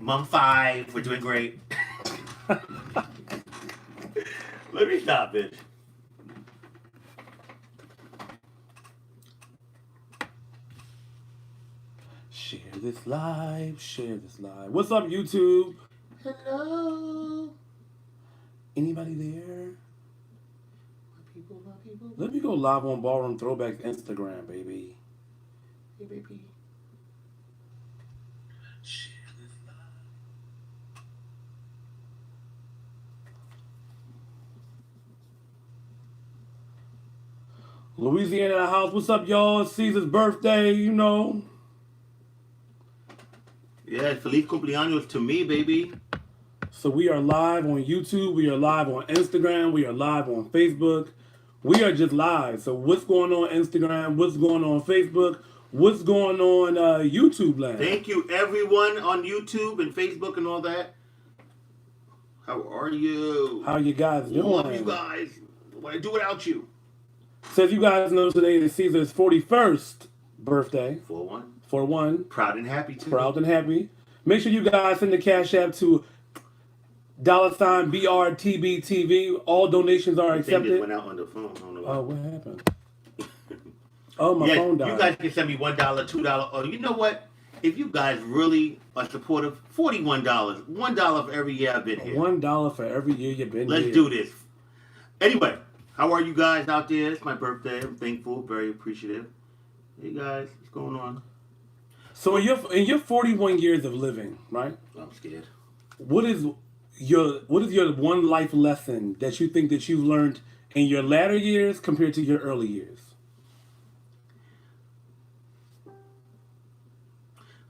Mom 5, we're doing great. Let me stop, bitch. Share this live. Share this live. What's up, YouTube? Hello. Anybody there? My people. Let me go live on Ballroom Throwbacks Instagram, baby. Hey, baby. Share this live. Louisiana in the house. What's up, y'all? It's Caesar's birthday, you know. Yeah, Feliz cumpleaños to me, baby. So we are live on YouTube. We are live on Instagram. We are live on Facebook. We are just live. So what's going on Instagram? What's going on Facebook? What's going on YouTube land? Thank you, everyone on YouTube and Facebook and all that. How are you? How you guys doing? Love you guys. What I do without you? So as you guys know, today is Caesar's 41st birthday. 4-1. 4-1. Proud and happy too. Proud and happy. Make sure you guys send the Cash App to $BRTBTV. All donations are accepted. They just went out on the phone. I don't know why. Oh, what happened? Oh, my phone died. You guys can send me $1, $2. Oh, you know what? If you guys really are supportive, $41. $1 for every year I've been here. $1 for every year you've been here. Let's do this. Anyway, how are you guys out there? It's my birthday. I'm thankful, very appreciative. Hey guys, what's going on? So in your 41 years of living, right? I'm scared. What is your one life lesson that you think that you've learned in your latter years compared to your early years?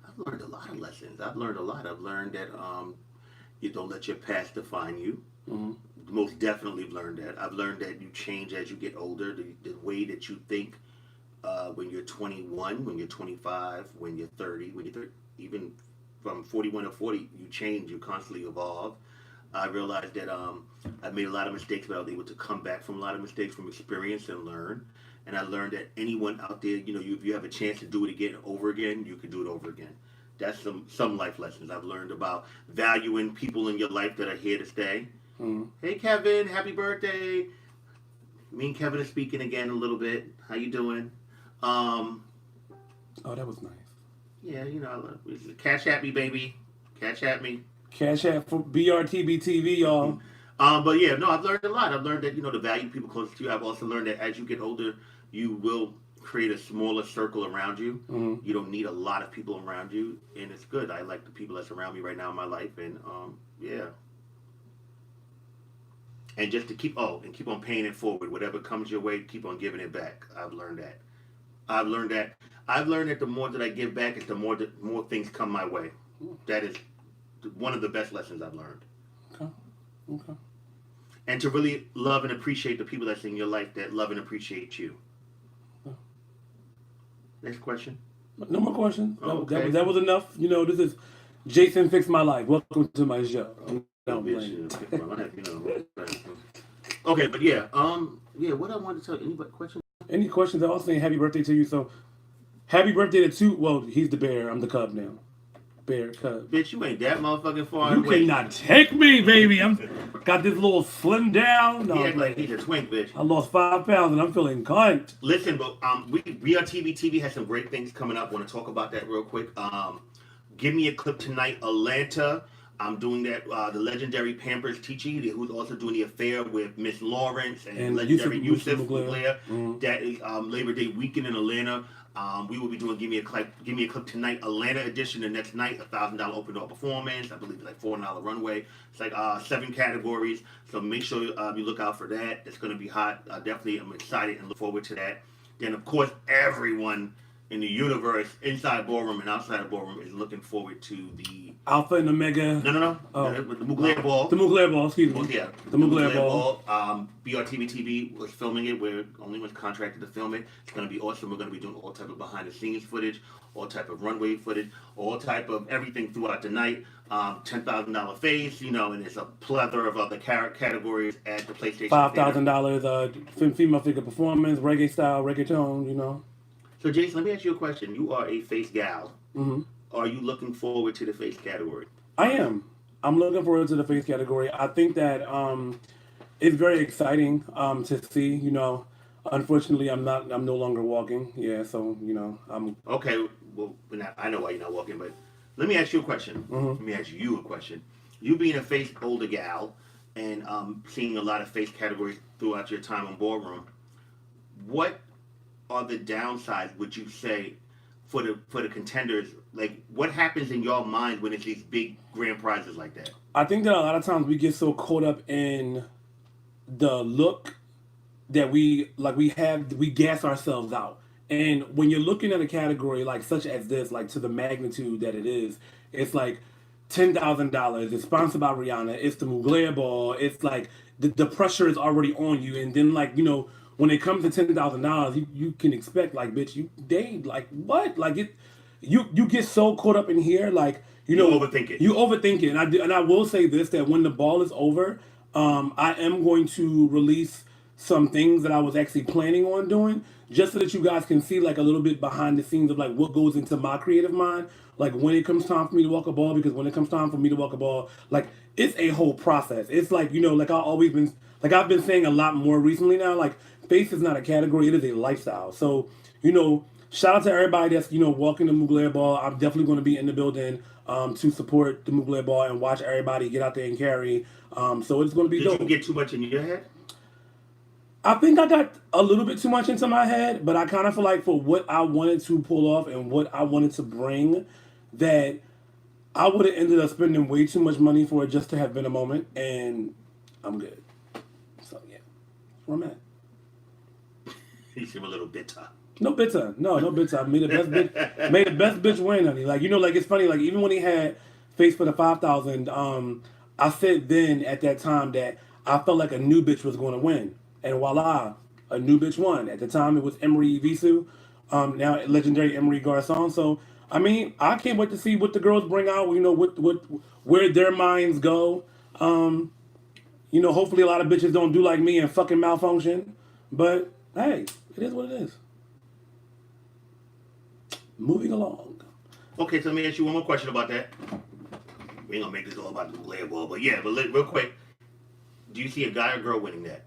I've learned a lot of lessons. I've learned that you don't let your past define you. Mm-hmm. Most definitely learned that. I've learned that you change as you get older. The way that you think when you're 21, when you're 25, when you're 30, even from 41 to 40, you change. You constantly evolve. I realized that I made a lot of mistakes, but I was able to come back from a lot of mistakes from experience and learn. And I learned that anyone out there, if you have a chance to do it again, over again, you can do it over again. That's some life lessons I've learned about valuing people in your life that are here to stay. Mm-hmm. Hey, Kevin, happy birthday. Me and Kevin are speaking again a little bit. How you doing? Oh, that was nice. Yeah, Cash at me, baby. Cash at me. Cash App for BRTBTV, y'all. But yeah, no, I've learned a lot. I've learned that, to value people close to you. I've also learned that as you get older, you will create a smaller circle around you. Mm-hmm. You don't need a lot of people around you, and it's good. I like the people that's around me right now in my life, and yeah. And just to keep on paying it forward. Whatever comes your way, keep on giving it back. I've learned that. I've learned that the more that I give back, is the more things come my way. That is one of the best lessons I've learned. Okay. And to really love and appreciate the people that's in your life that love and appreciate you. Okay. Next question. No more questions. Okay. That was enough. This is Jason Fix My Life. Welcome to my show. Okay, but yeah, what I wanted to tell you, any questions? Any questions? I also saying happy birthday to you. So, happy birthday to two. Well, he's the bear. I'm the cub now. Bear, cub. Bitch, you ain't that motherfucking far You away. cannot take me, baby. I'm got this little slim down. He act like he's a twink, bitch. I lost 5 pounds and I'm feeling cunt. Listen, but we are TV has some great things coming up. I want to talk about that real quick. Give me a clip tonight, Atlanta. I'm doing that. The legendary Pampers Teachy, who's also doing the affair with Miss Lawrence and legendary Yusuf Mugler. Mm-hmm. That is Labor Day weekend in Atlanta. We will be doing Give Me a Clip tonight, Atlanta edition. The next night, $1,000 open door performance. I believe it's like $4 runway. It's like 7 categories. So make sure you look out for that. It's going to be hot. Definitely, I'm excited and look forward to that. Then, of course, everyone in the universe, inside Ballroom and outside of Ballroom, is looking forward to the Alpha and Omega. No. Oh. The Mugler Ball. The Mugler Ball, excuse me. Yeah. The Mugler Ball. BRTV was filming it. We're only was contracted to film it. It's going to be awesome. We're going to be doing all type of behind the scenes footage, all type of runway footage, all type of everything throughout the night. $10,000 face, and there's a plethora of other categories at the PlayStation. $5,000 female figure performance, reggae style, reggaeton, So, Jason, let me ask you a question. You are a face gal. Mm-hmm. Are you looking forward to the face category? I am. I'm looking forward to the face category. I think that it's very exciting to see. Unfortunately, I'm not. I'm no longer walking. Yeah, so I'm. Okay, well, I know why you're not walking, but let me ask you a question. Mhm. Let me ask you a question. You being a face older gal and seeing a lot of face categories throughout your time on Ballroom, what are the downsides? Would you say for the contenders? Like, what happens in your mind when it's these big grand prizes like that? I think that a lot of times we get so caught up in the look that we gas ourselves out. And when you're looking at a category like such as this, like to the magnitude that it is, it's like $10,000. It's sponsored by Rihanna. It's the Mugler Ball. It's like the pressure is already on you. And then when it comes to $10,000, you can expect like bitch they like what like it. You get so caught up in here like You overthink it. you overthink it. And I will say this that when the ball is over, I am going to release some things that I was actually planning on doing, just so that you guys can see like a little bit behind the scenes of like what goes into my creative mind. Like when it comes time for me to walk a ball, because when it comes time for me to walk a ball, like it's a whole process. It's like like I've been saying a lot more recently now. Like face is not a category; it is a lifestyle. So shout out to everybody that's walking the Mugler ball. I'm definitely going to be in the building to support the Mugler ball and watch everybody get out there and carry. So it's going to be Did dope. you get too much in your head? I think I got a little bit too much into my head, but I kind of feel like for what I wanted to pull off and what I wanted to bring, that I would have ended up spending way too much money for it just to have been a moment, and I'm good. So yeah, that's where I'm at. You seem a little bitter. No bitter, no bitter. I made the best bitch, made the best bitch win, honey. Like like it's funny. Like even when he had face for the 5,000, I said then at that time that I felt like a new bitch was going to win, and voila, a new bitch won. At the time, it was Emery Visu, now legendary Emery Garcon. So I mean, I can't wait to see what the girls bring out. What where their minds go. Hopefully a lot of bitches don't do like me and fucking malfunction. But hey, it is what it is. Moving along. Okay, so let me ask you one more question about that. We ain't gonna make this all about the Blair ball, but yeah, real quick, do you see a guy or girl winning that?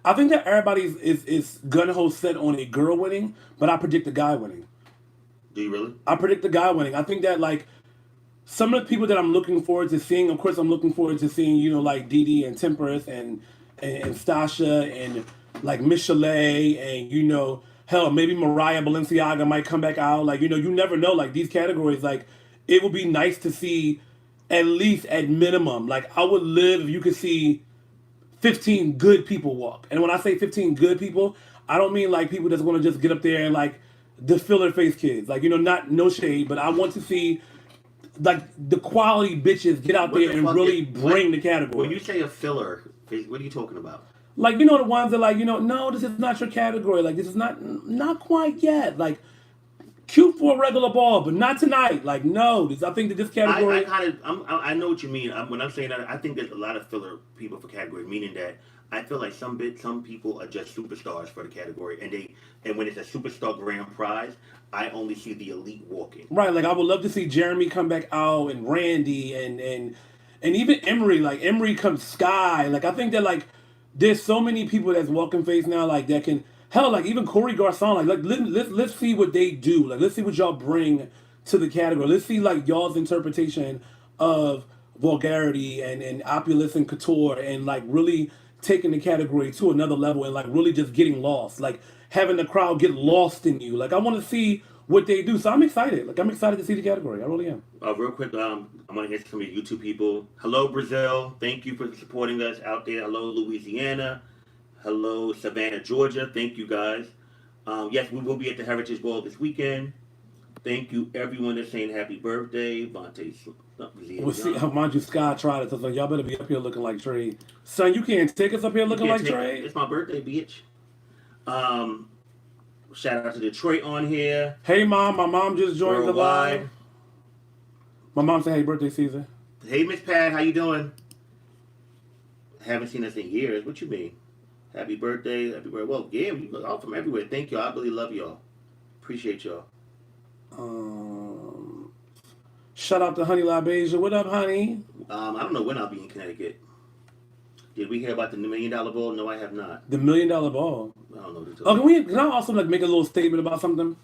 I think that everybody is gun ho set on a girl winning, but I predict a guy winning. Do you really? I predict the guy winning. I think that like some of the people that I'm looking forward to seeing, of course, I'm looking forward to seeing like Dee and Temperance and Stasha and like Michelet and hell maybe Mariah Balenciaga might come back out. Like you never know. Like these categories, like it would be nice to see at least at minimum. Like I would live if you could see 15 good people walk. And when I say 15 good people, I don't mean like people that's going to just get up there and like the filler face kids. Like not no shade, but I want to see like the quality bitches get out there and really bring the category. When you say a filler, what are you talking about? Like the ones that like no, this is not your category. Like this is not quite yet. Like cute for a regular ball, but not tonight. Like no, I think that this category. I know what you mean. When I'm saying that, I think there's a lot of filler people for category, meaning that I feel like some people are just superstars for the category, and when it's a superstar grand prize, I only see the elite walking. Right, like I would love to see Jeremy come back out and Randy and even Emery. Like Emery comes Sky. Like I think that like there's so many people that's walking face now like that can hell like even Corey Garcon like let's see what they do. Like let's see what y'all bring to the category. Let's see like y'all's interpretation of vulgarity and opulence and couture and like really taking the category to another level and like really just getting lost. Like having the crowd get lost in you. Like I want to see what they do. So I'm excited. Like I'm excited to see the category. I really am. Real quick, I'm gonna get some of your YouTube people. Hello Brazil, thank you for supporting us out there. Hello Louisiana. Hello Savannah, Georgia. Thank you guys. Yes, we will be at the Heritage Ball this weekend. Thank you everyone that's saying happy birthday. Vontae. Well, see, mind you, Sky tried it. So y'all better be up here looking like Trey. Son, you can't take us up here looking like Trey. It's my birthday, bitch. Shout out to Detroit on here. Hey, Mom. My mom just joined the live. My mom said, hey, birthday, Caesar. Hey, Miss Pat. How you doing? Haven't seen us in years. What you mean? Happy birthday. Happy birthday. Well, yeah, we look all from everywhere. Thank y'all. I really love y'all. Appreciate y'all. Shout out to Honey LaBeija. What up, honey? I don't know when I'll be in Connecticut. Did we hear about the $1 million ball? No, I have not. The $1 million ball. I don't know what Oh, can I also like make a little statement about something?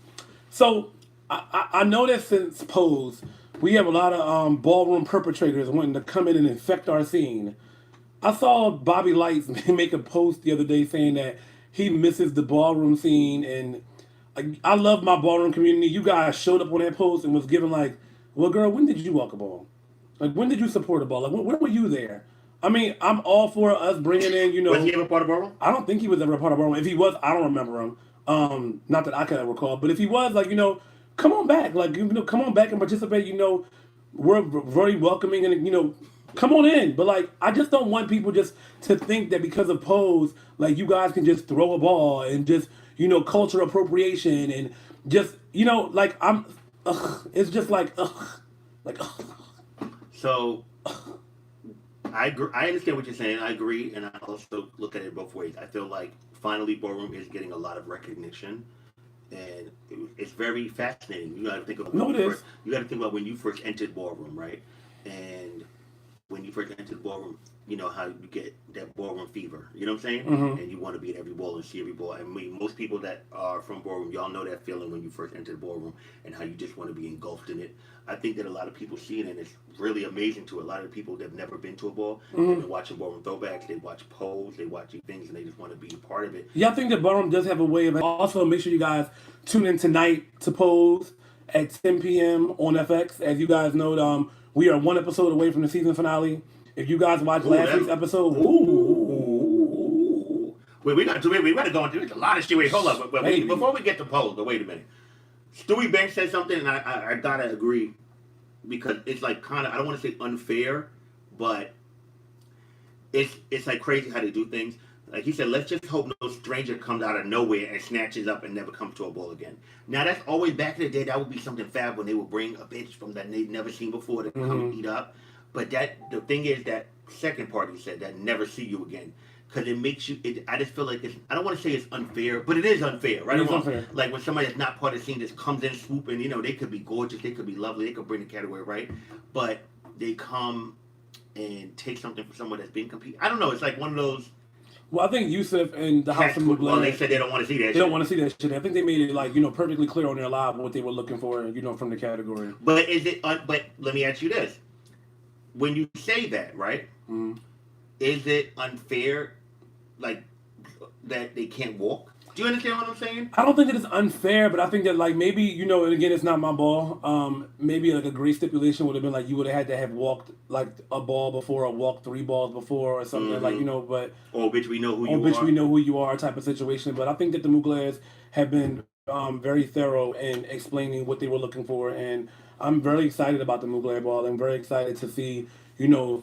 So I know that since Pose, we have a lot of ballroom perpetrators wanting to come in and infect our scene. I saw Bobby Lights make a post the other day saying that he misses the ballroom scene, and I love my ballroom community. You guys showed up on that post and was giving like, well, girl, when did you walk a ball? Like, when did you support a ball? Like, when were you there? I mean, I'm all for us bringing in, you know. Was he ever part of Ballroom? I don't think he was ever a part of Ballroom. If he was, I don't remember him. Not that I can recall. But if he was, like, you know, come on back. Like, you know, come on back and participate. You know, we're very welcoming and, you know, come on in. But, like, I just don't want people just to think that because of Pose, like, you guys can just throw a ball and just, you know, culture appropriation and just, you know, like, it's just like, So, I understand what you're saying. I agree, and I also look at it both ways. I feel like finally Ballroom is getting a lot of recognition, and it's very fascinating. You got to think about you got to think about when you first entered Ballroom, right? And when you first entered Ballroom, you know how you get that Ballroom fever. You know what I'm saying? Mm-hmm. And you want to be at every ball and see every ball. I mean, most people that are from Ballroom, y'all know that feeling when you first entered Ballroom and how you just want to be engulfed in it. I think that a lot of people see it, and it's really amazing to a lot of people that have never been to a ball. Mm-hmm. They've been watching Ballroom Throwbacks, they watch Pose, they watch things, and they just want to be a part of it. Yeah, I think that Ballroom does have a way of it. Also, make sure you guys tune in tonight to Pose at 10 p.m. on FX. As you guys know, we are one episode away from the season finale. If you guys watched last week's episode, Wait, we got to go into a lot of shit. Wait, hold up. Before we get to Pose, but wait a minute. Stewie Banks said something, and I gotta agree, because it's like kind of, I don't want to say unfair, but it's like crazy how they do things. Like he said, let's just hope no stranger comes out of nowhere and snatches up and never comes to a ball again. Now that's always back in the day. That would be something fab when they would bring a bitch from that they'd never seen before to come eat up. But the thing is that second part he said, that never see you again. Because it makes you, I just feel like I don't want to say it's unfair, but it is unfair, right? It's unfair. Like when somebody that's not part of the scene just comes in swooping, you know, they could be gorgeous, they could be lovely, they could bring the category, right? But they come and take something from someone that's being competed. I don't know, it's like one of those. Well, I think Yusuf and the House of Mugler. Well, they said they don't want to see that shit. They don't want to see that shit. I think they made it, like, you know, perfectly clear on their live what they were looking for, you know, from the category. But but let me ask you this. When you say that, right, is it unfair, like, that they can't walk? Do you understand what I'm saying? I don't think that it's unfair, but I think that, like, maybe, you know, and again, it's not my ball. Maybe, like, a great stipulation would have been, like, you would have had to have walked, like, a ball before or walked 3 balls before or something, like, you know, but... Oh, bitch, we know who you are. Oh, bitch, we know who you are type of situation. But I think that the Muglers have been very thorough in explaining what they were looking for, and I'm very excited about the Mugler ball. I'm very excited to see, you know,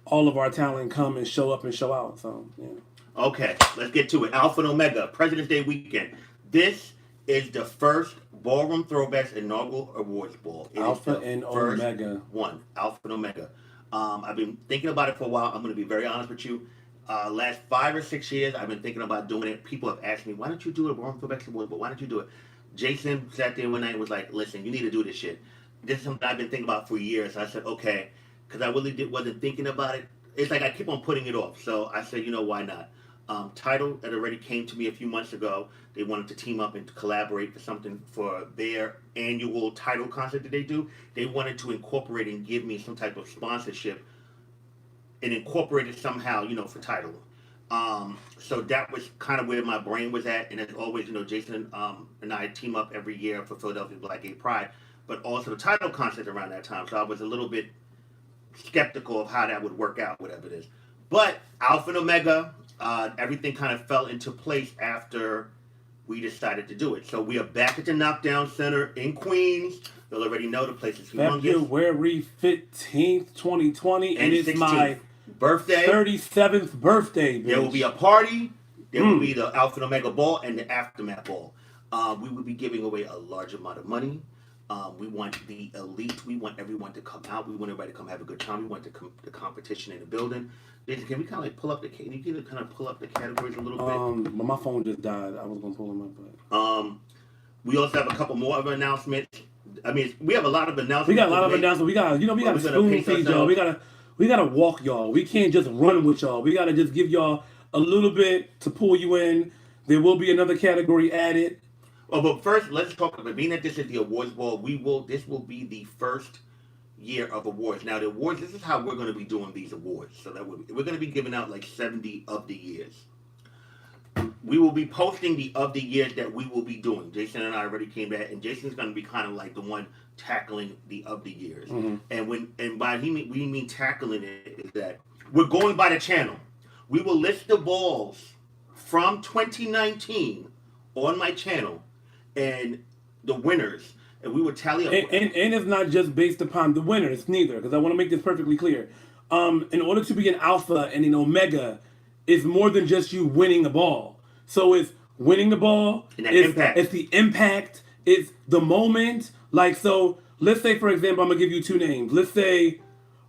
all of our talent come and show up and show out. So, yeah. Okay, let's get to it. Alpha and Omega, President's Day weekend. This is the first Ballroom Throwbacks inaugural awards ball. Alpha and Omega. One, Alpha and Omega. I've been thinking about it for a while. I'm going to be very honest with you. Last 5 or 6 years, I've been thinking about doing it. People have asked me, why don't you do a Ballroom Throwbacks awards, but why don't you do it? Jason sat there one night and was like, listen, you need to do this shit. This is something I've been thinking about for years. I said, okay, because I really wasn't thinking about it. It's like I keep on putting it off. So I said, you know, why not? Tidal, that already came to me a few months ago. They wanted to team up and to collaborate for something for their annual Tidal concert that they do. They wanted to incorporate and give me some type of sponsorship and incorporate it somehow, you know, for Tidal. So that was kind of where my brain was at. And as always, you know, Jason and I team up every year for Philadelphia Black Gay Pride, but also the Tidal concert around that time. So I was a little bit skeptical of how that would work out, whatever it is. But Alpha and Omega, everything kind of fell into place after we decided to do it. So we are back at the Knockdown Center in Queens. You'll already know the place is humongous. February 15th, 2020, and it's 16th. My birthday, 37th birthday, bitch. There will be a party. There will be the Alpha and Omega Ball and the Aftermath Ball. We will be giving away a large amount of money. We want the elite. We want everyone to come out. We want everybody to come have a good time. We want the competition in the building. Can we kind of like pull up the? Can you kind of pull up the categories a little bit? But my phone just died. I was gonna pull them up, but we also have a couple more of announcements. I mean, we have a lot of announcements. We got a lot of announcements. We got to spoon feed y'all. We gotta walk y'all. We can't just run with y'all. We gotta just give y'all a little bit to pull you in. There will be another category added. Oh, but first, let's talk about being that this is the awards ball. This will be the first year of awards. Now, the awards. This is how we're going to be doing these awards. So that we're going to be giving out like 70 of the years. We will be posting the of the years that we will be doing. Jason and I already came back, and Jason's going to be kind of like the one tackling the of the years. Mm-hmm. And by we mean tackling it is that we're going by the channel. We will list the balls from 2019 on my channel and the winners, and we will tally up. And it's not just based upon the winners, neither, because I want to make this perfectly clear. In order to be an alpha and an omega, it's more than just you winning a ball. So it's winning the ball, it's the impact, it's the moment. Like, so let's say, for example, I'm going to give you two names. Let's say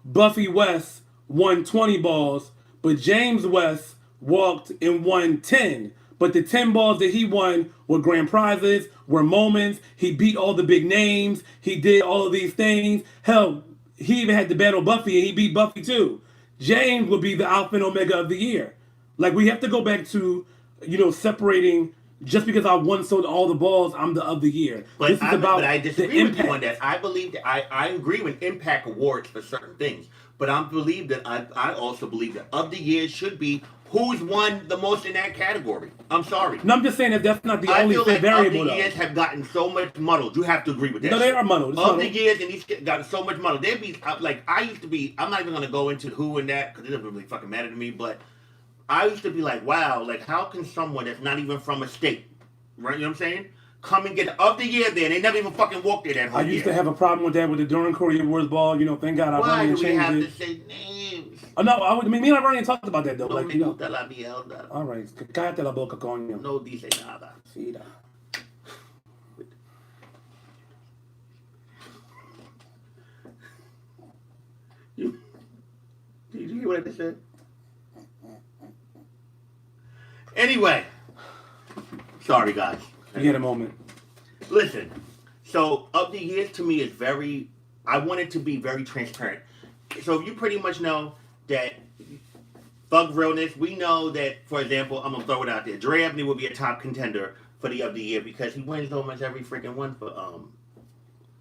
Buffy West won 20 balls, but James West walked and won 10. But the 10 balls that he won were grand prizes, were moments. He beat all the big names. He did all of these things. Hell, he even had to battle Buffy, and he beat Buffy too. James would be the alpha and omega of the year. Like, we have to go back to, separating. Just because I won all the balls, I'm the of the year. But I disagree with you on that. I believe that I agree with impact awards for certain things. But I also believe that of the year should be who's won the most in that category. I'm sorry. No, I'm just saying that's not the only variable. Of the years have gotten so much muddled. You have to agree with that. No, they are muddled. The years and these gotten so much muddled. They'd be like, I used to be. I'm not even going to go into who and that because it doesn't really fucking matter to me. But I used to be like, wow, like how can someone that's not even from a state, right? You know what I'm saying? Come and get of the year there. They never even fucking walked there that whole year. I used to have a problem with that with the Duran Corey Awards ball. Thank God Why do we have to say names? Oh, no, me and I already talked about that though. No, all right, cállate la boca, coño. No dice nada. Sí, da. Did you hear what I just said? Anyway, sorry guys. You get a moment. Listen, so of the years to me is I want it to be very transparent. So you pretty much know that Thug Realness, we know that, for example, I'm going to throw it out there. Dre Ebony will be a top contender for the of the year because he wins almost every freaking one for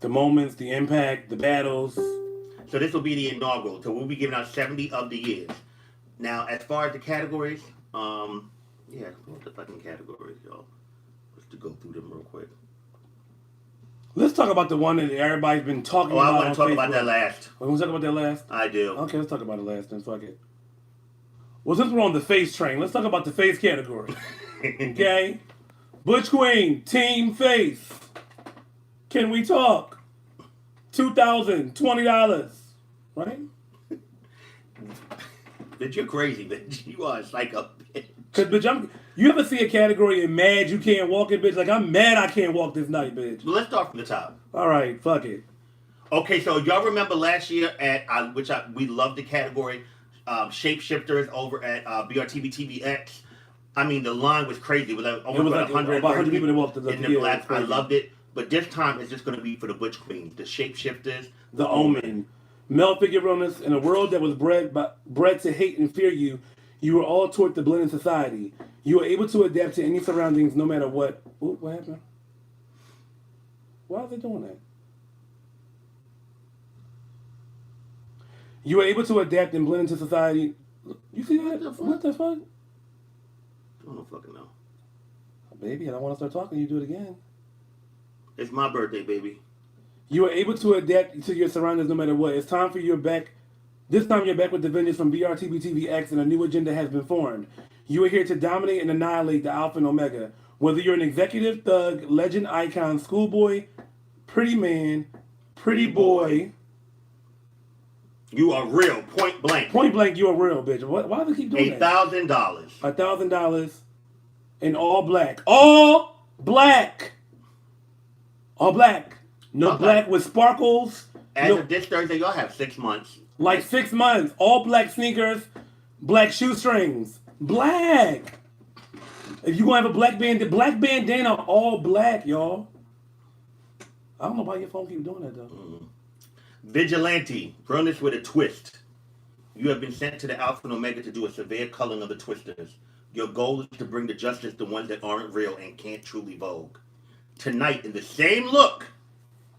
the moments, the impact, the battles. So this will be the inaugural. So we'll be giving out 70 of the years. Now, as far as the categories, what's the fucking categories, y'all? To go through them real quick. Let's talk about the one that everybody's been talking about. I want to talk about that last. We want to talk about that last? I do. Okay, let's talk about it last then. Fuck it. Well, since we're on the face train, let's talk about the face category. Okay? Butch Queen, Team Face. Can we talk? $2,020. Right? Bitch, you're crazy, bitch. You are like a bitch. Cause bitch, you ever see a category and mad you can't walk it, bitch? Like, I'm mad I can't walk this night, bitch. Let's start from the top. All right, fuck it. Okay, so y'all remember last year we loved the category, shapeshifters over at BRTV TVX. I mean, the line was crazy. It was like almost about 100 people that walked in the black. I loved it. But this time it's just going to be for the Butch Queens, the shapeshifters, the Omen. Male figure realness, in a world that was bred to hate and fear you, you were all taught to blend in society. You were able to adapt to any surroundings no matter what. Ooh, what happened? Why are they doing that? You were able to adapt and blend into society. You see that? What the fuck? I don't fucking know. Baby, I don't want to start talking. You do it again. It's my birthday, baby. You are able to adapt to your surroundings no matter what. It's time for you back. This time you're back with the vengeance from BRTB TVX and a new agenda has been formed. You are here to dominate and annihilate the Alpha and Omega. Whether you're an executive thug, legend icon, schoolboy, pretty man, pretty boy. You are real, point blank. Point blank, you are real, bitch. Why do they keep doing that? $1,000. $1,000 in all black. All black. All black. No black with sparkles. As of this Thursday, y'all have 6 months. Like 6 months. All black sneakers, black shoestrings. Black. If you gonna have a black bandana, all black, y'all. I don't know why your phone keep doing that though. Vigilante, realness with a twist. You have been sent to the Alpha and Omega to do a severe culling of the twisters. Your goal is to bring to justice the ones that aren't real and can't truly Vogue. Tonight, in the same look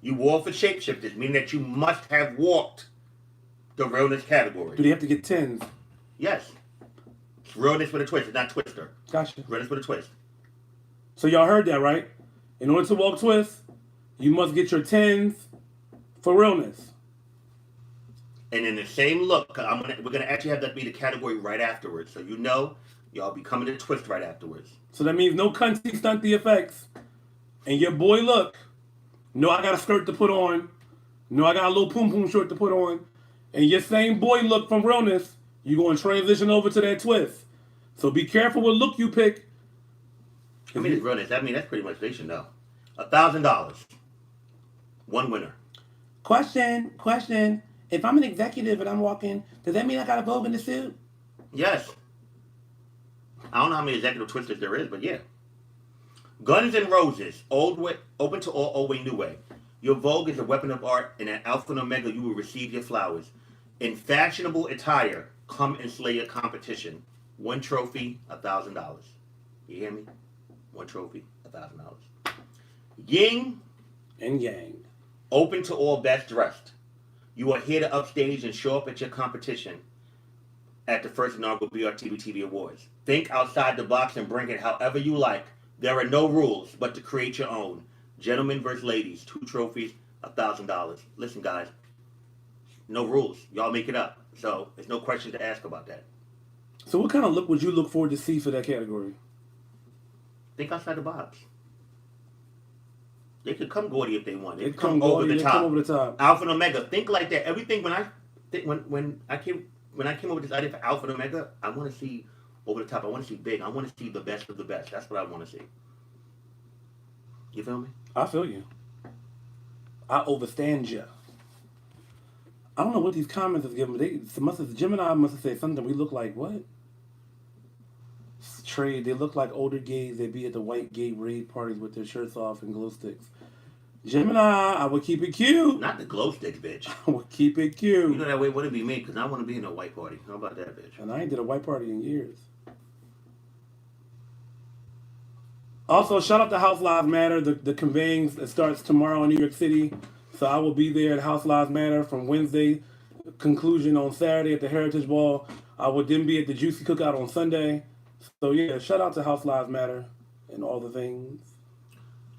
you wore for shapeshifters, meaning that you must have walked the realness category. Do they have to get 10s? Yes. It's realness with a twist. It's not twister. Gotcha. Realness with a twist. So y'all heard that, right? In order to walk twist, you must get your 10s for realness. And in the same look, we're gonna actually have that be the category right afterwards. So y'all be coming to twist right afterwards. So that means no cunty stunty effects. And your boy look. No, I got a skirt to put on. No, I got a little poom poom short to put on. And your same boy look from realness, you're going to transition over to that twist. So be careful what look you pick. I mean, it's realness. I mean, that's pretty much they should know. $1,000. One winner. Question. If I'm an executive and I'm walking, does that mean I got a Vogue in the suit? Yes. I don't know how many executive twisters there is, but yeah. Guns N' Roses, old way, open to all, old way, new way. Your Vogue is a weapon of art, and at Alpha and Omega you will receive your flowers. In fashionable attire, come and slay your competition. One trophy, $1,000. You hear me? One trophy, $1,000. Yin and Yang. Open to all, best dressed. You are here to upstage and show up at your competition at the first inaugural BRTV TV Awards. Think outside the box and bring it however you like. There are no rules but to create your own. Gentlemen versus ladies, 2 trophies, $1,000. Listen, guys, no rules. Y'all make it up. So there's no question to ask about that. So what kind of look would you look forward to see for that category? Think outside the box. They could come gaudy if they want. They could come come over the top. Come over the top. Alpha and Omega. Think like that. Everything when I came up with this idea for Alpha and Omega, I want to see over the top. I want to see big. I want to see the best of the best. That's what I want to see. You feel me? I feel you. I overstand you. I don't know what these comments is giving. Gemini must have said something. We look like what? Trade. They look like older gays. They be at the white gay rave parties with their shirts off and glow sticks. Gemini, I would keep it cute. Not the glow sticks, bitch. I would keep it cute. You know that way wouldn't be me because I want to be in a white party. How about that, bitch? And I ain't did a white party in years. Also, shout out to House Lives Matter. The conveying starts tomorrow in New York City. So I will be there at House Lives Matter from Wednesday, conclusion on Saturday at the Heritage Ball. I will then be at the Juicy Cookout on Sunday. So yeah, shout out to House Lives Matter and all the things.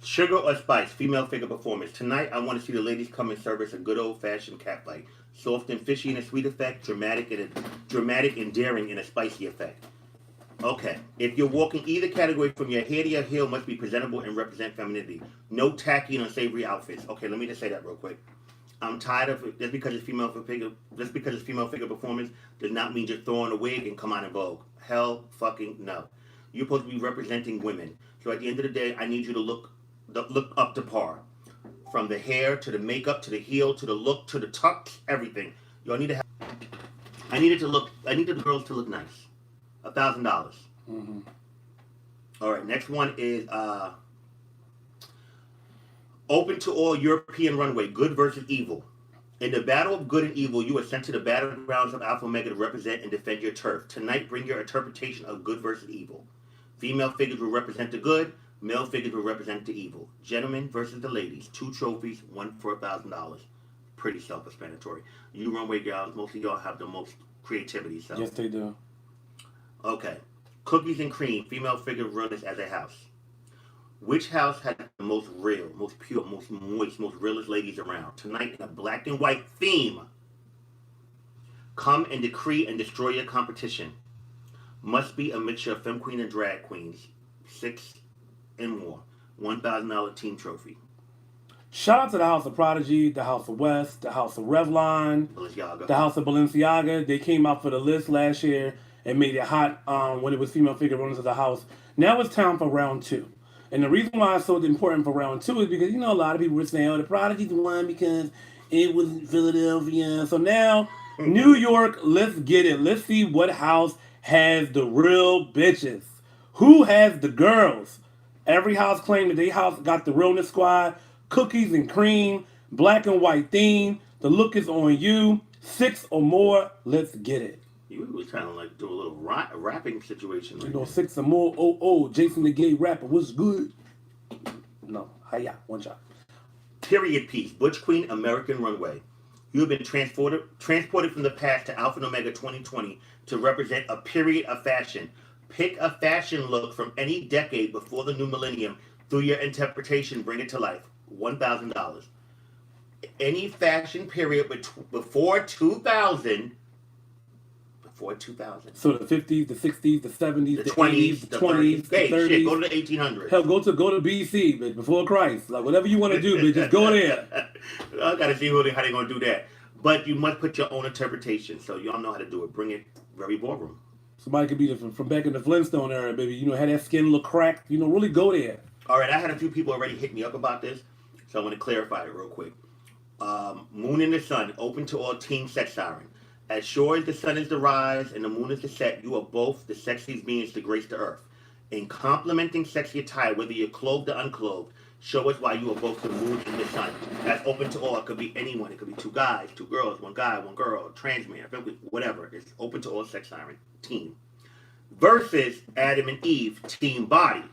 Sugar or spice, female figure performance. Tonight, I want to see the ladies come and service a good old-fashioned catfight. Soft and fishy in a sweet effect, dramatic and daring in a spicy effect. Okay, if you're walking either category from your hair to your heel must be presentable and represent femininity. No tacky and unsavory outfits. Okay, let me just say that real quick. I'm tired of just because it's female figure performance does not mean just throw on a wig and come out in Vogue. Hell fucking no. You're supposed to be representing women. So at the end of the day, I need you to look up to par. From the hair to the makeup to the heel to the look to the tucks, everything. Y'all need to have. I need the girls to look nice. $1,000. Mm-hmm. All right, next one is open to all European runway, good versus evil. In the battle of good and evil, you are sent to the battlegrounds of Alpha Omega to represent and defend your turf. Tonight, bring your interpretation of good versus evil. Female figures will represent the good. Male figures will represent the evil. Gentlemen versus the ladies. 2 trophies, one for $1,000. Pretty self-explanatory. You runway gals, most of y'all have the most creativity. So. Yes, they do. Okay. Cookies and cream. Female figure runners as a house. Which house had the most real, most pure, most moist, most realest ladies around? Tonight in a black and white theme. Come and decree and destroy your competition. Must be a mixture of femme queen and drag queens. 6 and more. $1,000 team trophy. Shout out to the House of Prodigy, the House of West, the House of Revlon, Balenciaga. The House of Balenciaga. They came out for the list last year and made it hot when it was female figure runners of the house. Now it's time for round 2. And the reason why it's so important for round 2 is because, a lot of people were saying, the Prodigy's won because it was Philadelphia. So now, New York, let's get it. Let's see what house has the real bitches. Who has the girls? Every house claimed that they house got the realness squad. cookies and cream, black and white theme. The look is on you. 6 or more. Let's get it. You were trying to like do a little rapping situation. You know, 6 or more. Oh, Jason the Gay Rapper. What's good? No. Hiya. One shot. Period piece. Butch Queen American Runway. You have been transported from the past to Alpha and Omega 2020 to represent a period of fashion. Pick a fashion look from any decade before the new millennium. Through your interpretation, bring it to life. $1,000. Any fashion period before 2000. Before 2000. So the 50s, the 60s, the 70s, the 80s, the 20s, the 30s. Shit, go to the 1800s. Hell, go to BC, bitch, before Christ. Like, whatever you want to do, bitch, just go there. I got to see how they're going to do that. But you must put your own interpretation, so y'all know how to do it. Bring it very ballroom. Somebody could be from back in the Flintstone era, baby. You know, had that skin look cracked. You know, really go there. All right, I had a few people already hit me up about this, so I want to clarify it real quick. Moon and the Sun, open to all team sex siren. As sure as the sun is the rise and the moon is the set, you are both the sexiest beings to grace the earth. In complementing sexy attire, whether you're clothed or unclothed, show us why you are both the moon and the sun. That's open to all. It could be anyone. It could be 2 guys, 2 girls, 1 guy, 1 girl, trans man, whatever. It's open to all sex siren team. Versus Adam and Eve, team body.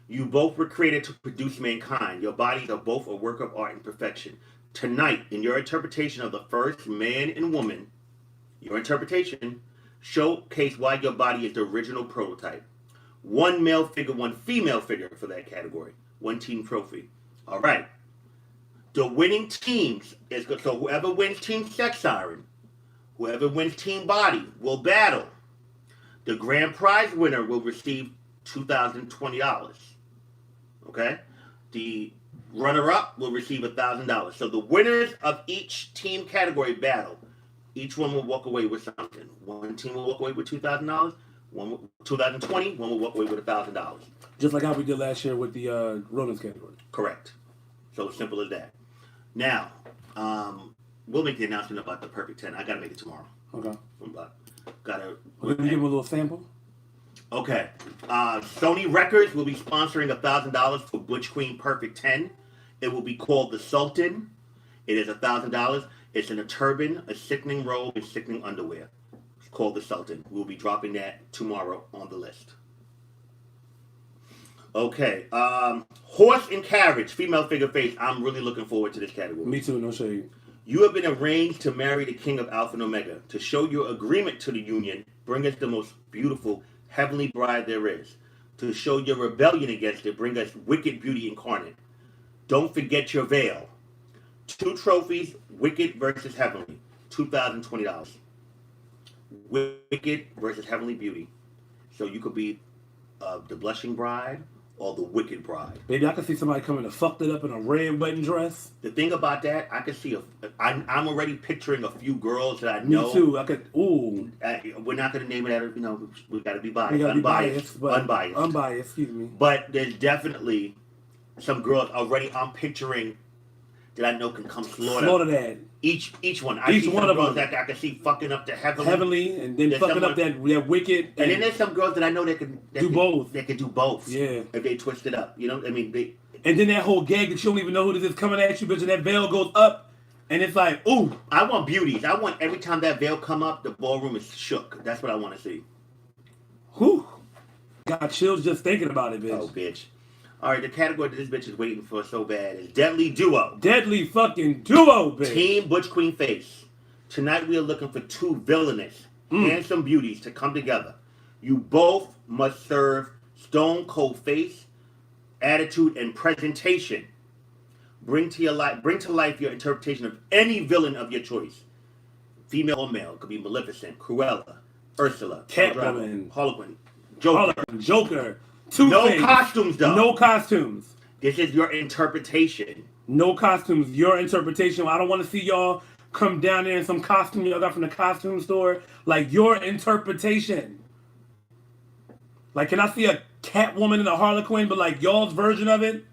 You both were created to produce mankind. Your bodies are both a work of art and perfection. Tonight, in your interpretation of the first man and woman, your interpretation, showcase why your body is the original prototype. 1 male figure, 1 female figure for that category. 1 team trophy. All right. The winning teams is good. So whoever wins team sex siren, whoever wins team body will battle. The grand prize winner will receive $2,020. Okay? The runner-up will receive $1,000. So the winners of each team category battle. Each one will walk away with something. 1 team will walk away with $2,000. 2020. 1 will walk away with $1,000. Just like how we did last year with the Romans category. Correct. So as simple as that. Now, we'll make the announcement about the Perfect 10. I gotta make it tomorrow. Okay. Gotta. We're gonna give him a little sample. Okay. Sony Records will be sponsoring $1,000 for Butch Queen Perfect 10. It will be called the Sultan. It is $1,000. It's in a turban, a sickening robe, and sickening underwear. It's called the Sultan. We'll be dropping that tomorrow on the list. Okay. Horse and carriage, female figure face. I'm really looking forward to this category. Me too, no shade. You have been arranged to marry the king of Alpha and Omega. To show your agreement to the union, bring us the most beautiful heavenly bride there is. To show your rebellion against it, bring us wicked beauty incarnate. Don't forget your veil. 2 trophies, Wicked versus Heavenly, $2,020. Wicked versus Heavenly Beauty. So you could be the blushing bride or the wicked bride. Baby, I could see somebody coming to fucked it up in a red wedding dress. The thing about that, I could see I'm already picturing a few girls that I know. Me too. I could. Ooh. We're not going to name it out. We got to be biased. We gotta Unbiased. be biased. Unbiased. Unbiased. Excuse me. But there's definitely some girls already. I'm picturing that I know can come slaughter that. Each one. Each one of them. That I can see fucking up the heavenly. And then fucking up that wicked. And then there's some girls that I know that can do both. They can do both. Yeah. If they twist it up. You know, I mean, and then that whole gag that you don't even know who this is coming at you, bitch, and that veil goes up, and it's like, ooh. I want beauties. I want every time that veil come up, the ballroom is shook. That's what I want to see. Whew. Got chills just thinking about it, bitch. Oh, bitch. All right, the category that this bitch is waiting for so bad is Deadly Duo. Deadly fucking Duo, bitch. Team Butch Queen Face. Tonight we are looking for 2 villainous, handsome beauties to come together. You both must serve stone cold face, attitude, and presentation. Bring to life your interpretation of any villain of your choice. Female or male. It could be Maleficent, Cruella, Ursula, Catwoman, Harlequin, Joker. Two no things. Costumes, though. No costumes. This is your interpretation. No costumes. Your interpretation. I don't want to see y'all come down there in some costume y'all got from the costume store. Like, your interpretation. Like, can I see a Catwoman and a Harlequin, but like y'all's version of it?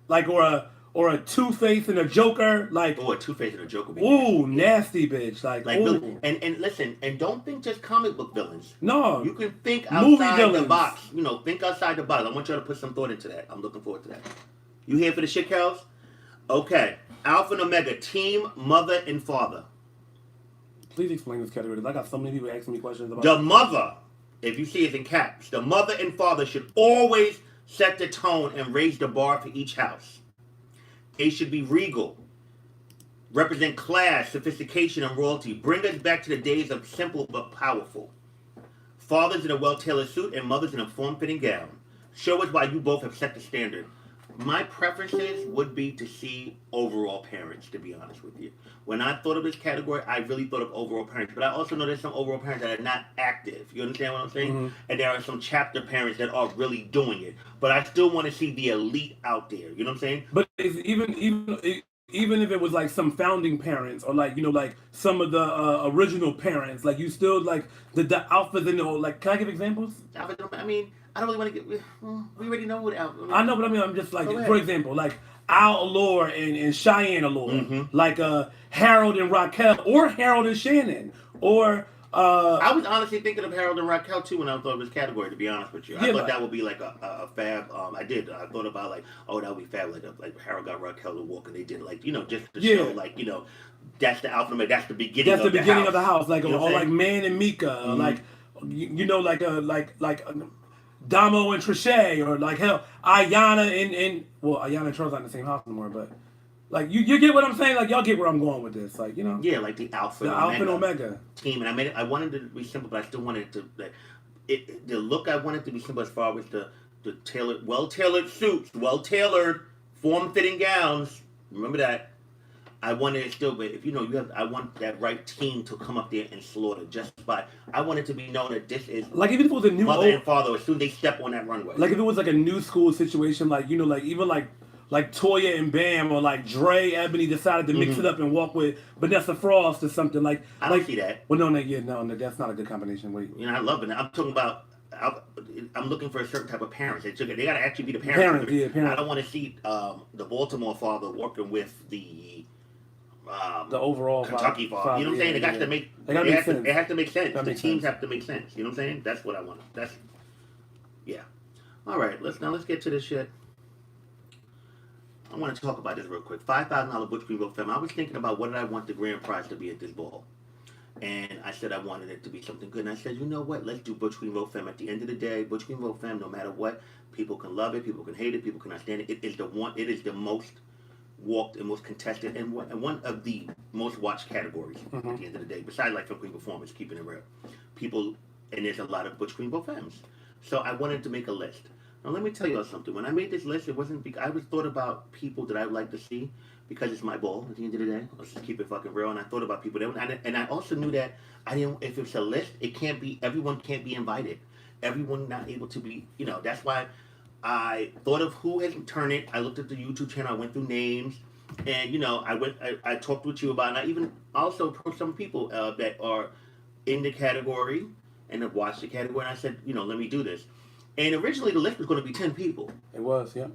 Like, or a Two-Face and a Joker? Like, a Two-Face and a Joker. Ooh, nasty bitch. Like ooh. And listen, and don't think just comic book villains. No. You can think outside the box. Think outside the box. I want y'all to put some thought into that. I'm looking forward to that. You here for the shit, Kels? Okay. Alpha and Omega, team, mother, and father. Please explain this category. 'Cause I got so many people asking me questions about The mother, if you see it in caps, the mother and father should always set the tone and raise the bar for each house. They should be regal, represent class, sophistication, and royalty. Bring us back to the days of simple but powerful. Fathers in a well-tailored suit and mothers in a form-fitting gown. Show us why you both have set the standard. My preferences would be to see overall parents, to be honest with you. When I thought of this category, I really thought of overall parents. But I also know there's some overall parents that are not active. You understand what I'm saying? Mm-hmm. And there are some chapter parents that are really doing it. But I still want to see the elite out there. You know what I'm saying? But it's even if it was like some founding parents or like like some of the original parents, like you still like the alphas and like. Can I give examples? I mean, I don't really want to get. We already know what Alpha. I know, but I mean, I'm just like, for example, like Al Allure and Cheyenne Allure, like Harold and Raquel, or Harold and Shannon, or. I was honestly thinking of Harold and Raquel too when I thought of this category. To be honest with you, I thought that would be like a fab. I did. I thought about like, oh, that would be fab. Like Harold got Raquel to walk, and they did like just to show like that's the Alpha Male. That's the beginning. That's the beginning of the house. Like or like Man and Mika, like like Damo and Trichet, or like hell Ayana and well Ayana and Charles not in the same house anymore, but. Like you get what I'm saying? Like y'all get where I'm going with this, like Yeah, like the Alpha and Omega team, and I wanted it to be simple, but I still wanted it to the look. I wanted it to be simple as far as the tailored, well-tailored suits, well-tailored, form-fitting gowns. Remember that. I wanted it still, but if I want that right team to come up there and slaughter just by. I want it to be known that this is like even if it was a new mother and father as soon as they step on that runway. Like if it was like a new school situation, like like even like Toya and Bam, or like Dre Ebony decided to mix it up and walk with Vanessa Frost or something like. I don't see that. Well, no, that's not a good combination. Wait, I love it. I'm talking about. I'm looking for a certain type of parents. They got to actually be the parents. Parents. I don't want to see the Baltimore father working with the overall Kentucky father. You know what I'm saying? They got to make. They have to make sense. The teams have to make sense. You know what I'm saying? That's what I want. Yeah. All right. Let's get to this shit. I want to talk about this real quick. $5,000 Butch Queen Vogue Femme. I was thinking about what did I want the grand prize to be at this ball. And I said I wanted it to be something good. And I said, you know what? Let's do Butch Queen Vogue Femme. At the end of the day, Butch Queen Vogue Femme, no matter what, people can love it, people can hate it, people cannot stand it. It is the most walked and most contested and one of the most watched categories at the end of the day. Besides like Film Queen Performance, keeping it real. People, and there's a lot of Butch Queen Vogue Femmes. So I wanted to make a list. Now, let me tell you something. When I made this list, it wasn't I was thought about people that I would like to see because it's my ball at the end of the day. Let's just keep it fucking real. And I thought about people that, and I also knew that if it's a list, everyone can't be invited. Everyone not able to be, that's why I thought of who has returned it. I looked at the YouTube channel, I went through names, and, I talked with you about, and I even also approached some people that are in the category and have watched the category, and I said, let me do this. And originally the list was going to be 10 people. It was, yeah.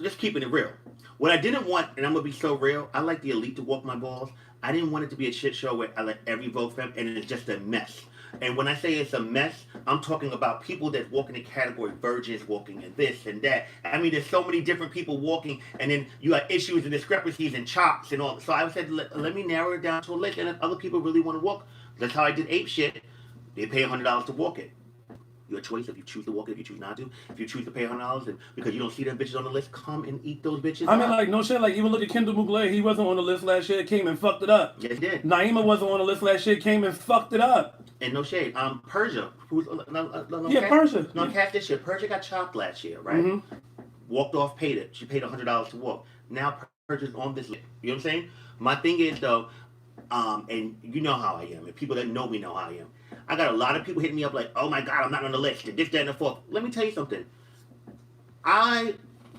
Just keeping it real. What I didn't want, and I'm going to be so real, I like the elite to walk my balls. I didn't want it to be a shit show where I let every Vogue Femme, and it's just a mess. And when I say it's a mess, I'm talking about people that walk in the category, virgins walking and this and that. I mean, there's so many different people walking, and then you got issues and discrepancies and chops and all. So I said, let me narrow it down to a list, and if other people really want to walk, that's how I did Ape Shit. They pay $100 to walk it. Your choice if you choose to walk it, if you choose not to. If you choose to pay $100 and because you don't see them bitches on the list, come and eat those bitches. I mean, like, no shit. Like, even look at Kendall Mugler. He wasn't on the list last year. Came and fucked it up. Yes, he did. Naima wasn't on the list last year. Came and fucked it up. And no shade. Persia, who's Persia. No, Cat this year. Persia got chopped last year, right? Mm-hmm. Walked off, paid it. She paid $100 to walk. Now Persia's on this list. You know what I'm saying? My thing is though, and you know how I am, and people that know me know how I am. I got a lot of people hitting me up like, oh my God, I'm not on the list, and this, that, and the fourth. Let me tell you something. I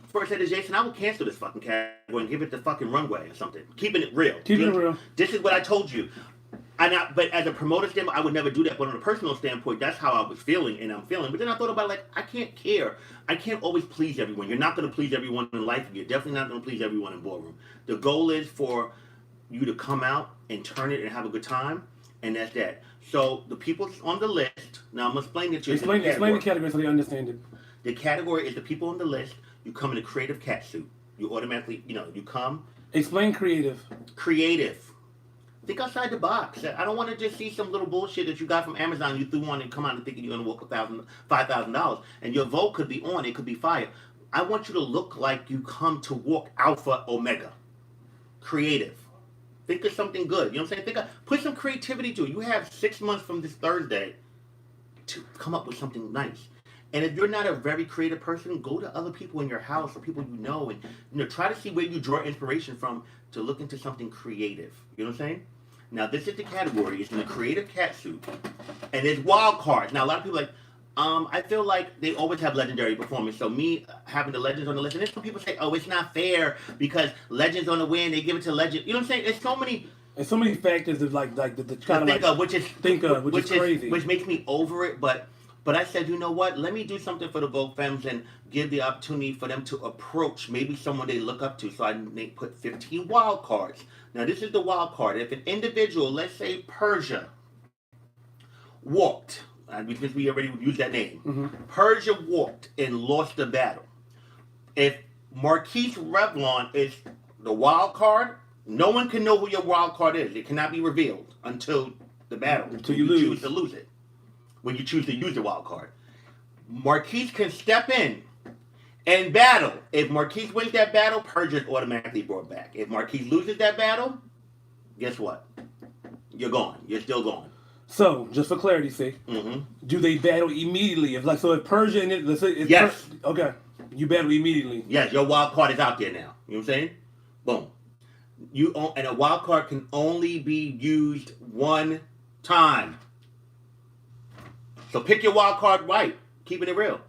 first said to Jason, I will cancel this fucking category and give it the fucking runway or something. Keeping it real. Keeping it real. This is what I told you. But as a promoter standpoint, I would never do that. But on a personal standpoint, that's how I was feeling and I'm feeling. But then I thought about like, I can't care. I can't always please everyone. You're not going to please everyone in life. You're definitely not going to please everyone in Ballroom. The goal is for you to come out and turn it and have a good time. And that's that. So the people on the list, now I'm going to explain it to you. Explain the category so they understand it. The category is the people on the list. You come in a creative cat suit. You automatically, you come. Explain creative. Creative. Think outside the box. I don't want to just see some little bullshit that you got from Amazon. You threw on and come out and thinking you're gonna walk $5,000, and your Vogue could be on. It could be fire. I want you to look like you come to walk Alpha Omega. Creative. Think of something good. You know what I'm saying? Put some creativity to it. You have 6 months from this Thursday to come up with something nice. And if you're not a very creative person, go to other people in your house or people you know, and try to see where you draw inspiration from to look into something creative. You know what I'm saying? Now, this is the category. It's in the creative catsuit. And there's wild cards. Now, a lot of people I feel like they always have legendary performance. So me having the legends on the list, and then some people say, oh, it's not fair because legends on the win, they give it to legend. You know what I'm saying? There's so many factors of like the kind of think of, which is crazy, which makes me over it. But I said, you know what? Let me do something for the Vogue Femmes and give the opportunity for them to approach maybe someone they look up to. So I may put 15 wild cards. Now, this is the wild card. If an individual, let's say Persia, walked, because we already used that name, Persia walked and lost the battle. If Marquise Revlon is the wild card, no one can know who your wild card is. It cannot be revealed until the battle. Until you lose. Choose to lose it. When you choose to use the wild card. Marquise can step in and battle. If Marquise wins that battle, Persia is automatically brought back. If Marquise loses that battle, guess what? You're gone. You're still gone. So, just for clarity's sake, do they battle immediately? If Persia and let's say it's yes. Okay, you battle immediately. Yes, your wild card is out there now. You know what I'm saying? Boom. And a wild card can only be used one time. So pick your wild card right. Keeping it real.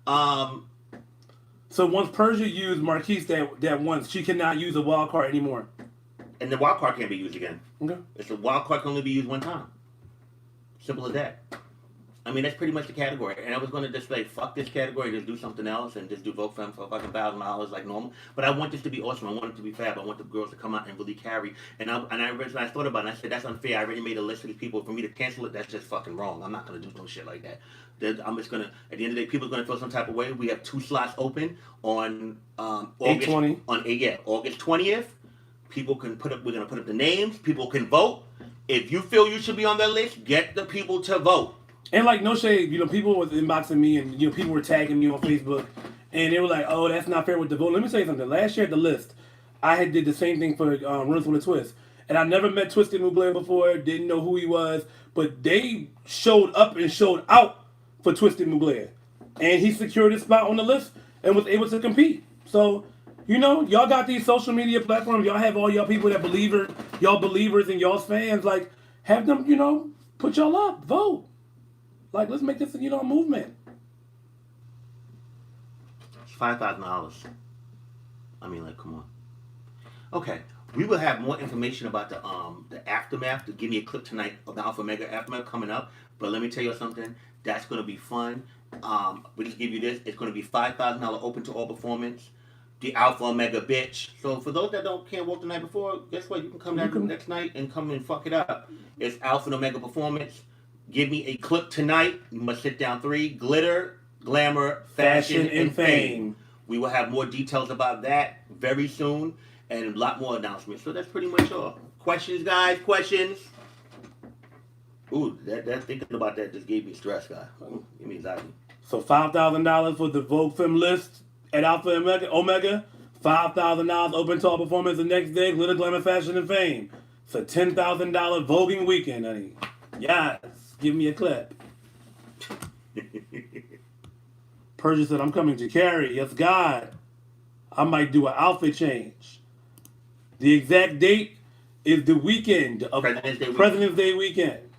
So once Persia used Marquise that once, she cannot use a wild card anymore. And the wild card can't be used again. Okay. It's a wild card can only be used one time. Simple as that. I mean, that's pretty much the category. And I was going to just say, fuck this category, just do something else and just do Vogue Femme for fucking $1,000 like normal. But I want this to be awesome. I want it to be fab. I want the girls to come out and really carry. And I thought about it, I said, that's unfair. I already made a list of these people. For me to cancel it, that's just fucking wrong. I'm not going to do no shit like that. I'm just going to, at the end of the day, people are going to feel some type of way. We have 2 slots open on August 20th. People can we're going to put up the names. People can vote. If you feel you should be on that list, get the people to vote. And like, no shade, people was inboxing me and people were tagging me on Facebook and they were like, oh, that's not fair with the vote. Let me say something. Last year at the list, I did the same thing for Runs with a Twist. And I never met Twisted Mugler before, didn't know who he was, but they showed up and showed out for Twisted Mugler. And he secured his spot on the list and was able to compete. So, y'all got these social media platforms. Y'all have all y'all people that y'all believers and y'all's fans. Like, have them, put y'all up, vote. Like, let's make this, a movement. It's $5,000. I mean, like, come on. Okay, we will have more information about the aftermath. To give me a clip tonight of the Alpha Omega aftermath coming up. But let me tell you something. That's going to be fun. We just give you this. It's going to be $5,000 open to all performance. The Alpha Omega bitch. So for those that can't walk the night before, guess what? You can come down next night and come and fuck it up. It's Alpha and Omega performance. Give me a clip tonight. You must sit down 3. Glitter, glamour, fashion, and fame. We will have more details about that very soon and a lot more announcements. So that's pretty much all. Questions, guys? Questions? Ooh, that thinking about that just gave me stress, guy. Give me anxiety. So $5,000 for the Vogue Femme list at Alpha Omega. $5,000 open to all performance the next day. Glitter, glamour, fashion, and fame. It's a $10,000 voguing weekend, honey. Yes. Give me a clip. Persia said, I'm coming to carry. Yes, God. I might do an outfit change. The exact date is the weekend of President's Day weekend.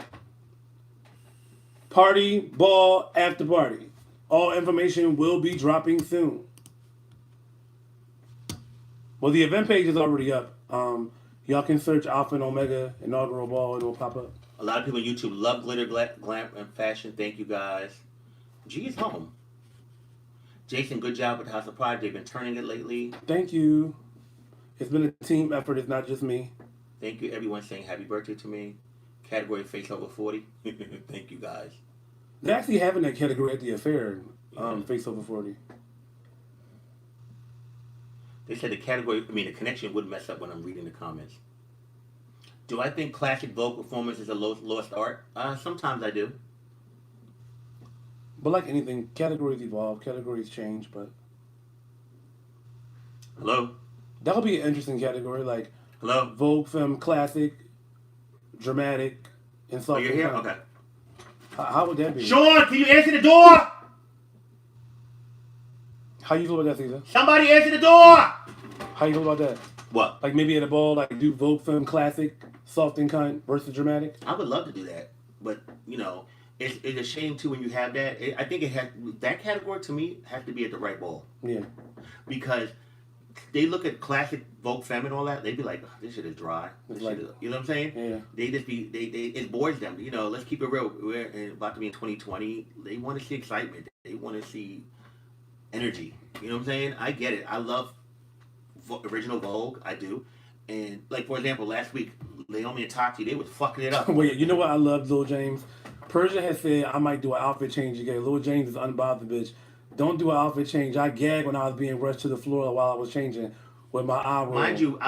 Party, ball, after party. All information will be dropping soon. Well, the event page is already up. Y'all can search Alpha and Omega Inaugural Ball. It will pop up. A lot of people on YouTube love glitter, glam, and fashion. Thank you, guys. G is home. Jason, good job with House of Pride. They've been turning it lately. Thank you. It's been a team effort. It's not just me. Thank you, everyone, saying happy birthday to me. Category Face Over 40. Thank you, guys. They're actually having that category at the affair, Face Over 40. They said the connection would mess up when I'm reading the comments. Do I think classic Vogue performance is a lost art? Sometimes I do. But like anything, categories evolve, categories change. But Hello? that'll be an interesting category, like Hello? Vogue film classic, dramatic, and Oh, soft. you're here? Okay. How would that be? Sean, can you answer the door? How you feel about that, Caesar? Somebody answer the door! How you feel about that? What? Like maybe at a ball, like do Vogue film classic, soft and cunt versus dramatic. I would love to do that, but it's a shame too when you have that. I think that category to me has to be at the right ball. Yeah. Because they look at classic Vogue femme and all that, they'd be like, "Oh, this shit is dry." It's like, You know what I'm saying? Yeah. They just be it bores them. Let's keep it real. We're about to be in 2020. They want to see excitement. They want to see energy. You know what I'm saying? I get it. I love original Vogue. I do. And like for example, last week, Naomi and Tati, they was fucking it up. Wait, you know what I love, Lil James? Persia has said I might do an outfit change again. Lil James is unbothered, bitch. Don't do an outfit change. I gagged when I was being rushed to the floor while I was changing with my eye roll. Mind you,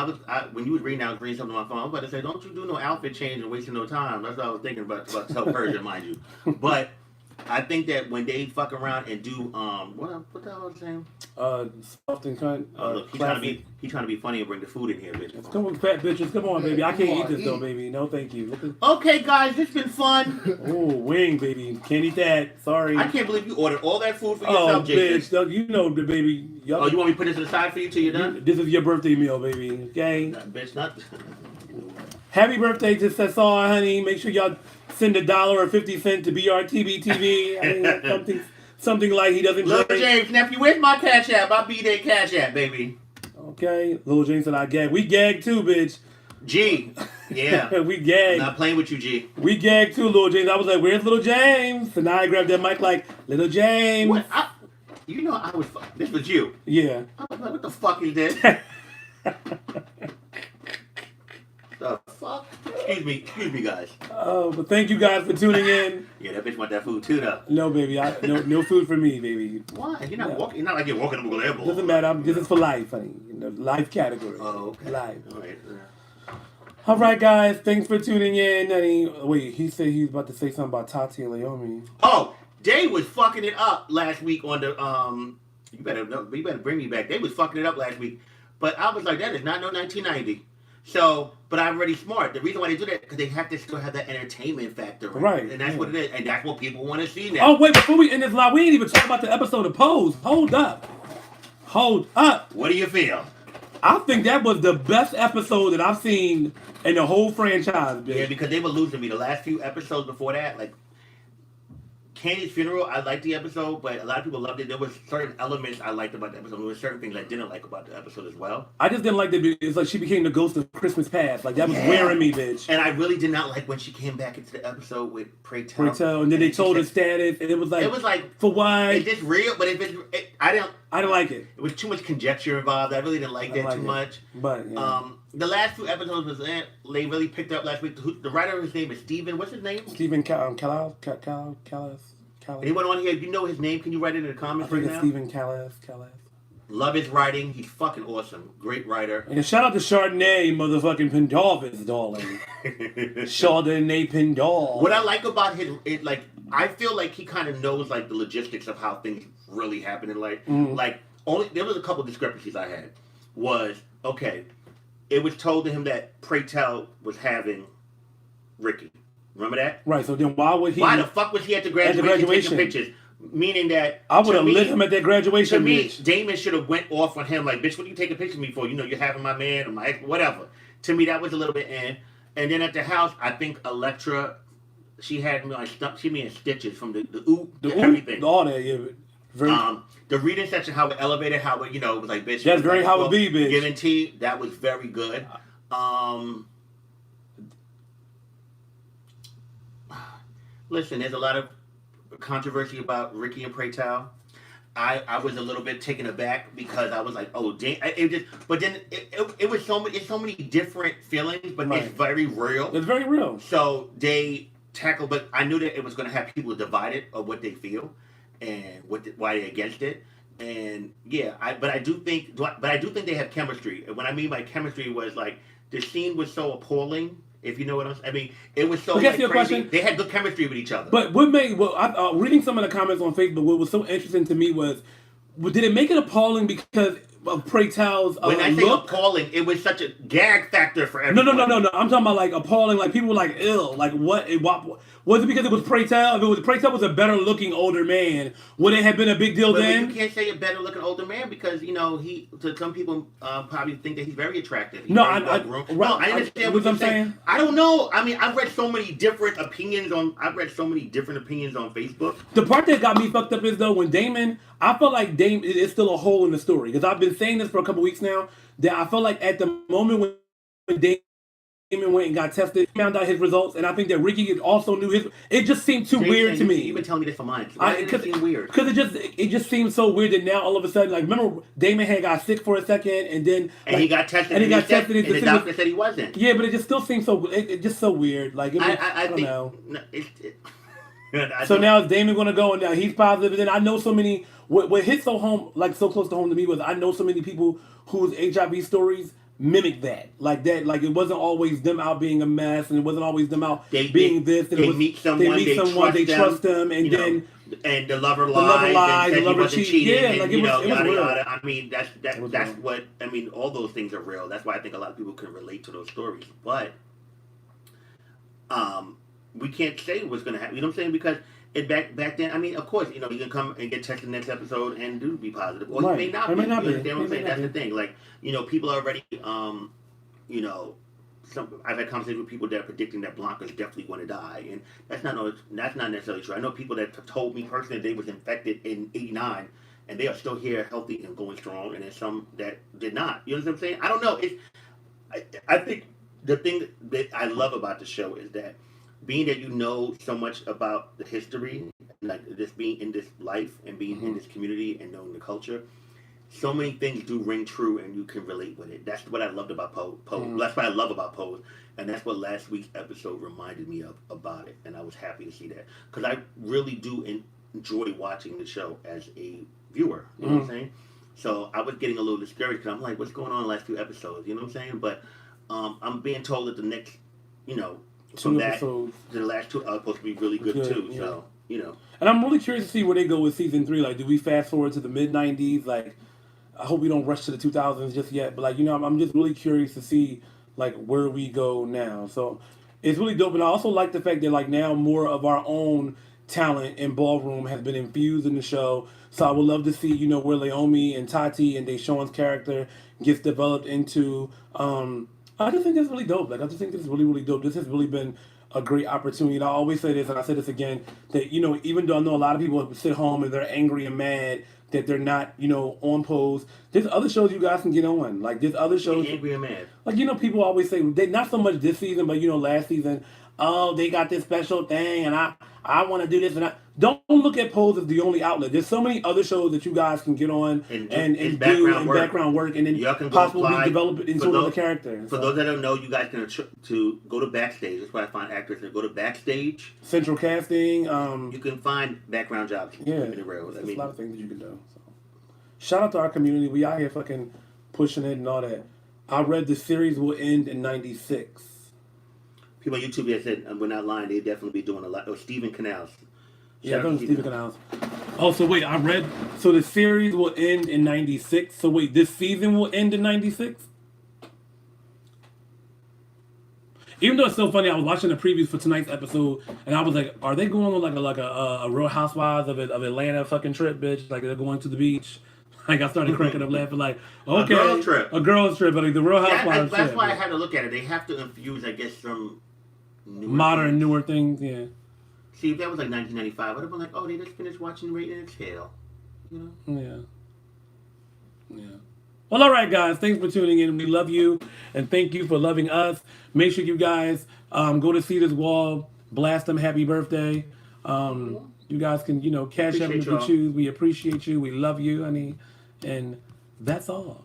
when you was reading, I was reading something on my phone. I was about to say, don't you do no outfit change and wasting no time. That's what I was thinking about tell Persia, mind you. But I think that when they fuck around and do what the hell was I saying? Soft and cunt. Look, he's trying to be funny and bring the food in here, bitch. Come on, fat bitches. Come on, baby. I can't eat this though, baby. No, thank you. Okay, guys, it's been fun. Oh, wing, baby. Can't eat that. Sorry. I can't believe you ordered all that food for yourself, Jason. Bitch, Doug, you know the baby. You want me to put this to the side for you till you're done? This is your birthday meal, baby. Okay. Bitch, not. Happy birthday to Cesar, honey. Make sure y'all send $1.50 to BRTBTV. Something like he doesn't Little drink. James, nephew, where's my cash app? My Bday cash app, baby. Okay. Little James said I gag. We gag too, bitch. G. Yeah. We gag. I'm not playing with you, G. We gag too, Little James. I was like, where's Little James? So now I grabbed that mic like, Little James. What? This was you. Yeah. I was like, what the fuck is this? The fuck? Excuse me, guys. Oh, but thank you guys for tuning in. Yeah, that bitch want that food too, though. No, baby. No food for me, baby. Why? You're not walking. You're not like you're walking up the airport. Doesn't matter. This is for life, honey. Life category. Oh, okay. Life. All right. All right, guys. Thanks for tuning in. Honey. Wait, he said he was about to say something about Tati and Naomi. Oh, they was fucking it up last week on the You better bring me back. They was fucking it up last week, but I was like, that is not no 1990. So, but I'm really smart. The reason why they do that because they have to still have that entertainment factor, right? And that's what it is, and that's what people want to see now. Oh wait, before we end this live, we ain't even talk about the episode of Pose. Hold up. What do you feel? I think that was the best episode that I've seen in the whole franchise, bitch. Yeah, because they were losing me. The last few episodes before that, like Candy's funeral, I liked the episode, but a lot of people loved it. There was certain elements I liked about the episode. There were certain things I didn't like about the episode as well. I just didn't like that. It's like she became the ghost of Christmas past. Like that was wearing me, bitch. And I really did not like when she came back into the episode with Pray Tell. And then they told her status, and it was like for why? Is this real? But I didn't like it. It was too much conjecture involved. I really didn't like that too much. But yeah. The last two episodes was they really picked up last week. The writer, his name is Steven. What's his name? Steven Callis. Anyone on here? If you know his name, can you write it in the comments right now? Steven Callis. Love his writing. He's fucking awesome. Great writer. And shout out to Chardonnay, motherfucking Pendarvis, darling. Chardonnay Pendal. What I like about I feel like he kind of knows like the logistics of how things really happen in life. Like there was a couple discrepancies I had. It was told to him that Pray Tell was having Ricky. Remember that? Right. So then why would he? Why the fuck was he at the graduation taking pictures? Meaning that I would have lit him at that graduation. To me, Damon should have went off on him like, bitch, what are you taking pictures of me for? You're having my man or my ex, whatever. To me, that was a little bit in. And then at the house, I think Electra, she had me in stitches from the everything. All that, yeah. The reading section, how it elevated, how it, it was like, bitch. That's very how it be, bitch. Giving tea, that was very good. Listen, there's a lot of controversy about Ricky and Pray Tell. I was a little bit taken aback because I was like, oh, damn. But then it was so many different feelings, but It's very real. It's very real. So they tackled, but I knew that it was going to have people divided of what they feel and why they're against it. And yeah, but I do think, they have chemistry. And what I mean by chemistry was like the scene was so appalling. If you know what I'm saying, I mean, it was so But guess like your crazy. question. They had good chemistry with each other. But what made reading some of the comments on Facebook, what was so interesting to me was, did it make it appalling because of Pray Tell's When I say look? appalling, it was such a gag factor for No, everyone. no. I'm talking about like appalling. Like people were like ill. Like what was it because it was Pray Tell? If it was Pray Tell was a better looking older man, would it have been a big deal But then? you can't say a better looking older man because he to some people probably think that he's very attractive. He's No, very I well-groomed. No, I understand what I'm you're saying. I don't know. I mean, I've read so many different opinions on Facebook. The part that got me fucked up is though when Damon, I felt like Damon is still a hole in the story because I've been saying this for a couple weeks now that I felt like at the moment when Damon went and got tested, found out his results, and I think that Ricky also knew his. It just seemed too weird to me. You've been telling me this for months. Why did it seem weird? Because it just seems so weird that now all of a sudden, like remember Damon had got sick for a second, and then he got tested, and the doctor said he wasn't. Yeah, but it just still seems so. It just so weird. Like I don't know. So now is Damon going to go and now he's positive? And then I know so many. What hit so home, like so close to home to me was I know so many people whose HIV stories mimic that. Like it wasn't always them out being a mess, and it wasn't always them out being this. And they meet someone, they trust them, and then and the lover lies, the lover cheating. Yeah, and, like it was yada real. yada. I mean, that's what I mean. All those things are real. That's why I think a lot of people can relate to those stories. But we can't say what's going to happen. You know what I'm saying? Because back then, I mean, of course, you can come and get tested next episode and do be positive, or right. you may not be. You understand what I'm saying? That's the thing. Like, people are already, I've had conversations with people that are predicting that Blanca's definitely going to die, and that's not necessarily true. I know people that have told me personally they was infected in '89, and they are still here, healthy and going strong, and there's some that did not. You know what I'm saying? I don't know. I think the thing that I love about the show is that being that so much about the history, like just being in this life and being in this community and knowing the culture, so many things do ring true and you can relate with it. That's what I loved about Pose. That's what I love about Pose, and that's what last week's episode reminded me of about it, and I was happy to see that because I really do enjoy watching the show as a viewer. You know what I'm saying? So I was getting a little discouraged because I'm like, what's going on in the last few episodes? You know what I'm saying? But I'm being told that the next, from that to the last two are supposed to be really good too. Yeah. So and I'm really curious to see where they go with season 3. Like, do we fast forward to the mid '90s? Like, I hope we don't rush to the 2000s just yet. But like, I'm just really curious to see like where we go now. So it's really dope, and I also like the fact that like now more of our own talent in Ballroom has been infused in the show. So I would love to see where Leomi and Tati and Deshawn's character gets developed into. I just think that's really dope. Like, I just think this is really, really dope. This has really been a great opportunity. And I always say this, and I say this again, that, even though I know a lot of people sit home and they're angry and mad that they're not, on Pose, there's other shows you guys can get on. Like, there's other shows. Angry and mad. Like, people always say, they not so much this season, but, last season, oh, they got this special thing, and I want to do this. And don't look at Pose as the only outlet. There's so many other shows that you guys can get on and do background work, and then possibly develop it into another character. For those that don't know, you guys can to go to Backstage. That's why I find actors that go to Backstage. Central Casting. You can find background jobs. Yeah, in the railroad. There's a lot of things that you can do. So. Shout out to our community. We out here fucking pushing it and all that. I read the series will end in '96. People on YouTube have said, we're not lying, they definitely be doing a lot. Oh, Stephen Canals. Yeah, those Stephen Canals. Oh, so wait, I read, so the series will end in '96. So wait, this season will end in '96? Even though it's so funny, I was watching the previews for tonight's episode, and I was like, are they going on like a Real Housewives of Atlanta fucking trip, bitch? Like, they're going to the beach? Like, I started cracking up laughing like, okay. A girl's trip, but like the Real Housewives trip. That's why I had to look at it. They have to infuse, I guess, some newer things, yeah. See, if that was like 1995, I would have been like, oh, they just finished watching Rate and Exhale. Yeah. Well, all right, guys. Thanks for tuning in. We love you, and thank you for loving us. Make sure you guys go to Cedar's Wall, blast them happy birthday. You guys can, cash up if you choose. We appreciate you. We love you, honey. And that's all.